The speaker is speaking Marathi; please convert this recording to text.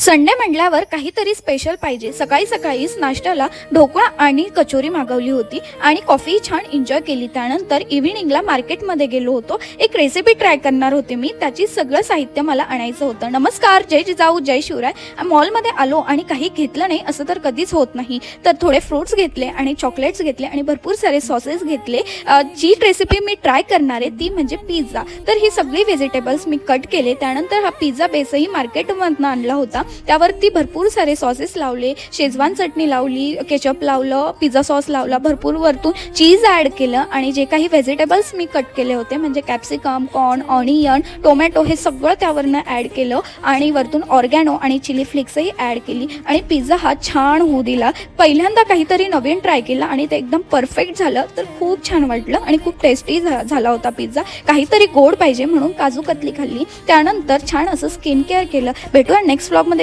संडे म्हटल्यावर काहीतरी स्पेशल पाहिजे। सकाळी सकाळीच नाश्त्याला ढोकळा आणि कचोरी मागवली होती आणि कॉफी छान एन्जॉय केली। त्यानंतर इव्हिनिंगला मार्केटमध्ये गेलो होतो। एक रेसिपी ट्राय करणार होते मी, त्याची सगळं साहित्य मला आणायचं होतं। नमस्कार, जय जिजाऊ जय शिवराय। मॉलमध्ये आलो आणि काही घेतलं नाही असं तर कधीच होत नाही। तर थोडे फ्रूट्स घेतले आणि चॉकलेट्स घेतले आणि भरपूर सारे सॉसेस घेतले। जी रेसिपी मी ट्राय करणार आहे ती म्हणजे पिझ्झा। तर ही सगळी व्हेजिटेबल्स मी कट केले। त्यानंतर हा पिझ्झा बेसही मार्केटमधून आणला होता। त्यावरती भरपूर सारे सॉसेस लावले, शेजवान चटणी लावली, केचप लावलं, पिझ्झा सॉस लावला, भरपूर वरतून चीज ॲड केलं आणि जे काही व्हेजिटेबल्स मी कट केले होते म्हणजे कॅप्सिकम, कॉर्न, ऑनियन, टोमॅटो हे सगळं त्यावरनं ॲड केलं आणि वरतून ऑर्गॅनो आणि चिली फ्लेक्सही ॲड केली आणि पिझ्झा हा छान होऊ दिला। पहिल्यांदा काहीतरी नवीन ट्राय केलं आणि ते एकदम परफेक्ट झालं, तर खूप छान वाटलं आणि खूप टेस्टी झाला होता पिझ्झा। काहीतरी गोड पाहिजे म्हणून काजू कतली खाल्ली। त्यानंतर छान असं स्किन केअर केलं। भेटूया नेक्स्ट व्लॉगमध्ये।